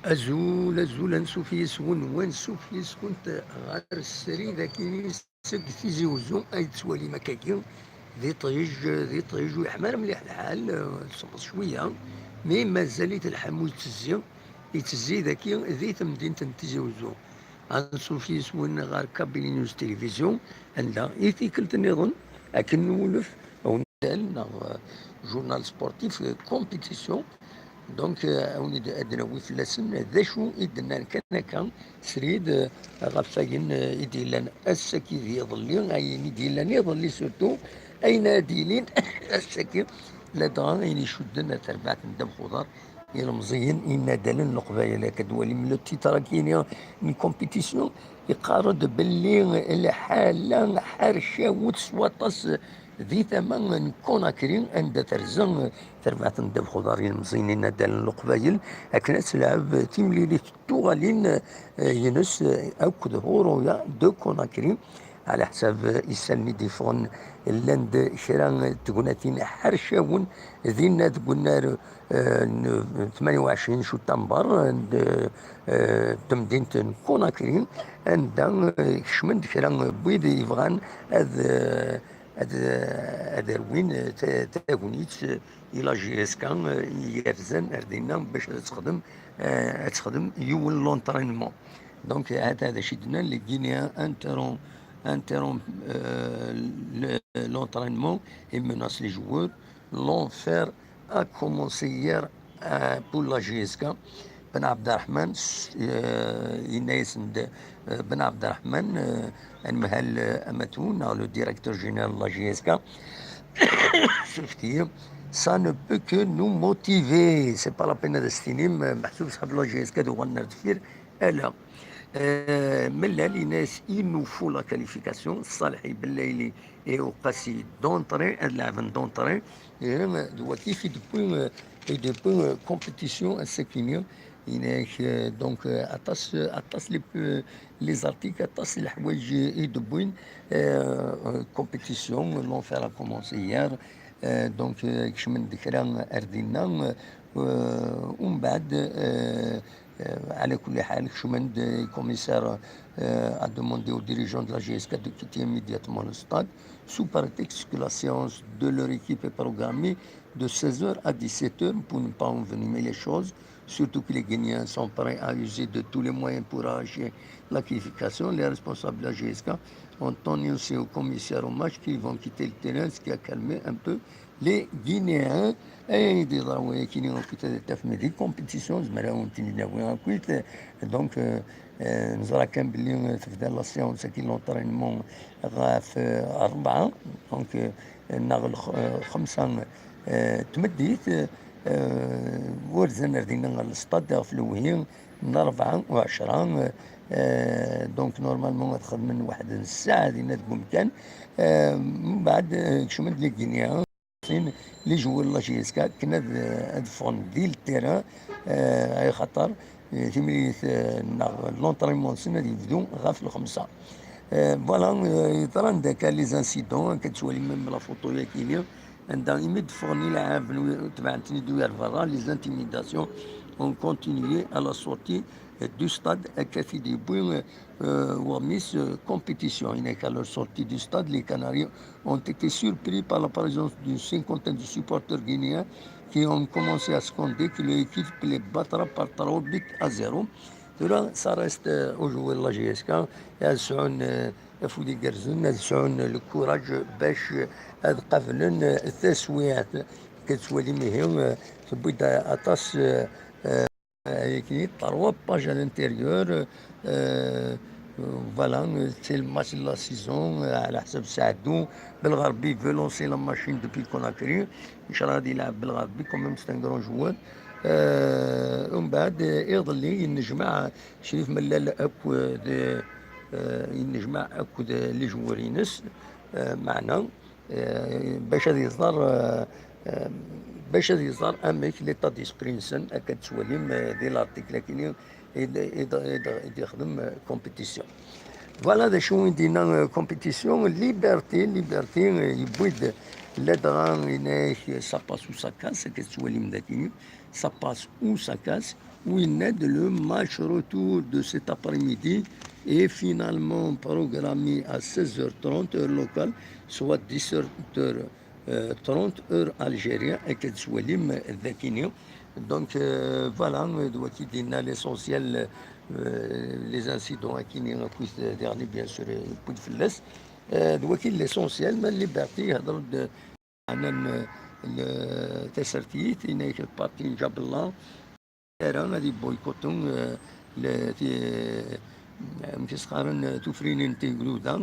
أزول نسوف يسون ونسوف يسكن غير السري ذاك سك تيزي وزو أي تسوالي مكاكي ذي طيج ويحمر مليح الحال صبر شوية مي مازال الحمو يتزي ذاكي ذي تمدينة تيزي وزو نسوف يسون غير كابيني نيوز تلفزيون عندها إيثيكلت نظن لكن نولف أو نتال جورنال سبورتيف كومبيتيسيون دونك أوني أدنى ويفلسن ذا شو إدنا كان سريد غفاين إديلان السكي ذي ظلي أين إديلان يظلي سورتو أين ديلين السكي لدغا أين يشدنا تربعة دم خضار يلمزيين إن دلن القبايل كدولي من التيتراكينيا من كومبيتيسيون يقارد باللي الحالة حرشة وتسوطس ذي ثمن كوناكرين عند ترزن تربعة دب خضارين مزينين دال القبايل أكنا تلعب تيمليلي توغالين ينس أكد هورويا دو كوناكرين على حساب إسالني ديفون اللاند شران تقناتين حرشاون ذينا تقولنا 28 شتنبر تمدينة كوناكرين عند شمند شران بيض يفغان هذا وين تاغونيت الى جي اس كان يرزن اردينا باش تخدم يول لونترينمون دونك هذا شدنا اللي غينيا انترون l'entraînement et menace les joueurs. L'enfer a commencé hier pour la GSK. Ben Abdelrahman, Inès Ben Abdelrahman, المهل أمتون le directeur général de la GSK. Ça ne peut que nous motiver. C'est pas la peine de destiner, mais محسوب صاحب la GSK de غنر تفير ألا ملالي ناس il nous faut la qualification صالحي بالليلي et au passé d'entrée اللاعب d'entrée دلوقتي في depuis compétition السكينية هناك دونك أطاس les articles أطاس الحوايج يدبوين compétition l'enfer a commencé hier دونك كش من ذكرى أردينا ومن بعد على كل حال كشمند commissaire a demandé aux dirigeants de la GSK de quitter immédiatement le stade sous prétexte que la séance de leur équipe est programmée de 16h à 17h pour ne pas envenimer les choses, surtout que les Guinéens sont prêts à user de tous les moyens pour arracher la qualification. Les responsables de la GSK ont annoncé au commissaire au match qu'ils vont quitter le terrain, ce qui a calmé un peu les Guinéens. Et des raoués qui n'ont pas fait de compétition, donc نزرع كان باللي تبدا لا سيونس كي لونطرينمون في 4 دونك ناغل 5 تمديت ورزنا ردينا السطاد في الوهين من 24 دونك نورمالمون تاخذ من واحد الساعه دينا تقول كان من بعد كشمد لي غينيا لي جوار لا جي اس كا كنا ادفون ديال التيران اي خطر تيملي لونطريمون سنه يبدو غاف الخمسه فوالا يطران داك لي زانسيدون كتشوالي ميم لا فوتو كاينه عندها يمد فورني لاعب تبعتني دوير برا لي زانتيميداسيون ont continué à la sortie du stade à Café des Bouilles ou à Miss Compétition. À leur sortie du stade, les Canaries ont été surpris par la présence d'une cinquantaine de supporters guinéens qui ont commencé à scander que l'équipe les battra par 3 buts à 0. Ça reste aux joueurs de la GSK. يفودي قرزن يسعون الكوراج باش قبلن التسويات كتسوالي مهم تبدا اطاس كي 3 باج على الانتيريور فوالا سي الماتش لا سيزون على حسب سعدو بالغربي في لونسي لا ماشين دوبي كوناكري ان شاء الله غادي يلعب بالغربي كوميم سي ان كرون جوار ومن بعد يظل نجمع شريف ملال اكو ينجمع اكو لي جوارينس معنا باش غادي يصدر اميك ليطا ديسبرينسن اكاد تسواليم ديال لارتيكل كاين يخدم كومبيتيسيون فوالا هذا شو دينا كومبيتيسيون ليبرتي يبويد لا دغان يناش سا باسو سا كاس كتسواليم داكيني ça passe ou ça casse. Wined, le match retour de cet après-midi est finalement programmé à 16h30 heure locale, soit 17h30 heure algérienne, et que Tsoualim Dakini. Donc voilà, qui dit l'essentiel, les incidents qui nous dernier bien sûr, coup de flèche. l'essentiel, mais la liberté, عن التسرتيت هناك البارتي جاب الله غادي بويكوتون مكيسقارن توفرين تيغلودا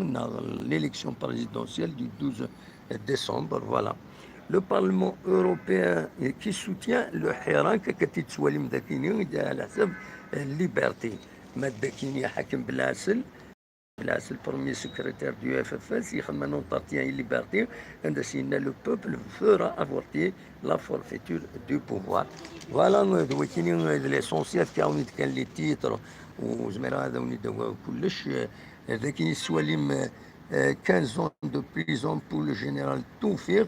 l'élection présidentielle du 12 décembre. Voilà. Le Parlement européen qui soutient le حراك كتتسوالي مذاكيني على حسب الليبرتي ما داكيني حاكم بالعسل le premier secrétaire du FFS, il a un entretien et liberté, le peuple fera avorter la forfaiture du pouvoir. Voilà l'essentiel qui a les titres, ou je me rappelle, 15 ans de prison pour le général Toufir.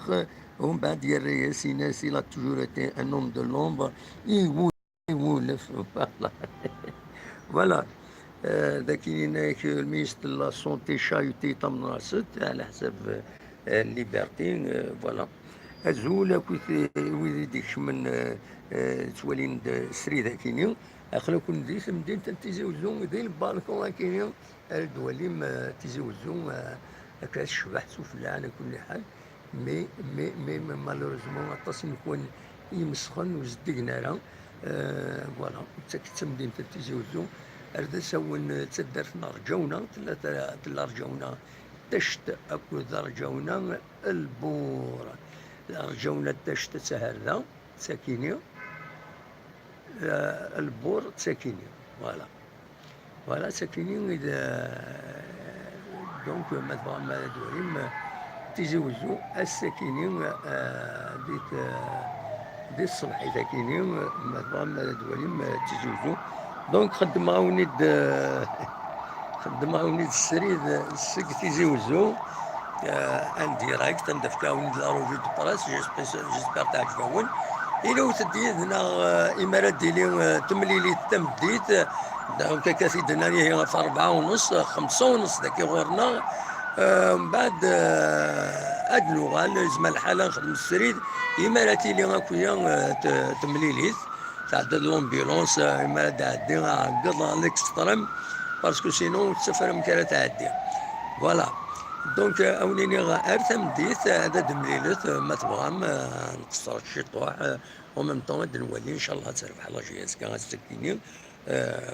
Il a toujours été un homme de l'ombre. Voilà. ذاك المينستر لا سونتي شايوتي تمناصت على حساب الليبرتي. فوالا الزول ويدي ديك من توالين سري ذاكيني اخلا كون ديت مدينة تيزي وزون ديال البالكون كاينين الدواليم تيزي وزون هكا الشبح سفلى على كل حال. مي مالوريزمون اطاس نكون يمسخن وزدقنا لها. فوالا تاكت مدينة تيزي وزون أردسون تدرنا رجونا تلا رجونا تشت أكو رجونا البور رجونا تشت سهرنا ساكينية البور ساكينية. فوالا ساكينية إذا دونك ما دوريم تيزوزو الساكينية ديت الصبح ساكينية ما دوريم تيزوزو. دونك خدمها ونيد السريد السك تيزي وزو ان ديراكت ندفكا ونيد لا روفي دو براس جيسبر تعجبون إلا تديت هنا إمارات ديالي تمليلي تمديت دونك كاسيدنا هي في 4:30 5:30 ذاك غورنا. من بعد هاد اللغة لازم الحالة نخدم السريد إماراتي اللي غاكويا تمليليت تعدد لومبيلونس ما تعدي قضى ليكستريم باسكو سينو تسافر مكان تعدي. فوالا دونك اونيني ارثم ديت هذا دمليلت ما تبغام نقصر شي طوح وميم طون نولي ان شاء الله تربح لا جياسكا غتسكيني.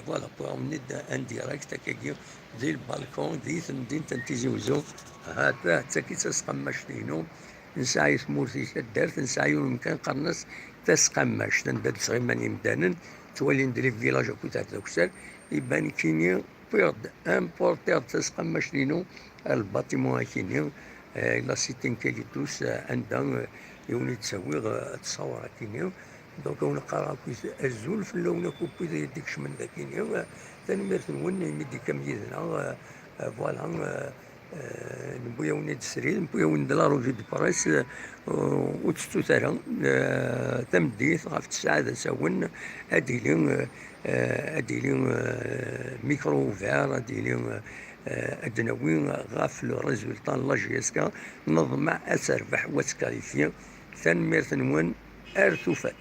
فوالا بوغ نيد ان ديريكت هكاكي ديال البالكون ديت مدينة تيزي وزو هاتا حتى كي تسقماش دينو نسعي ثمورتي تدارت نسعي المكان قرنص تسقماش تندد صغيماني مدانن تولي ندري في فيلاج اكو تاع دوكسال يبان كيني بيرد امبورتير تسقماش دينو الباتيمون كيني لا سيتين كاليتوس عندها يوني تسوي تصور كيني. دونك هنا قرا الزول في اللون كوبي ديكش من ذاكيني ثاني ميرت نون يمدي كم يدنا. فوالا نبويا ونيد السريد نبويا ونيد لا روفي دو برايس وتستو ترى تمديت غاف الساعة ساون اديلي ميكرو فير اديلي ادناوي غاف لو ريزولطان لا جيسكا نضمع اسربح واتكاليفيا ثاني ميرت نون ارثوفات.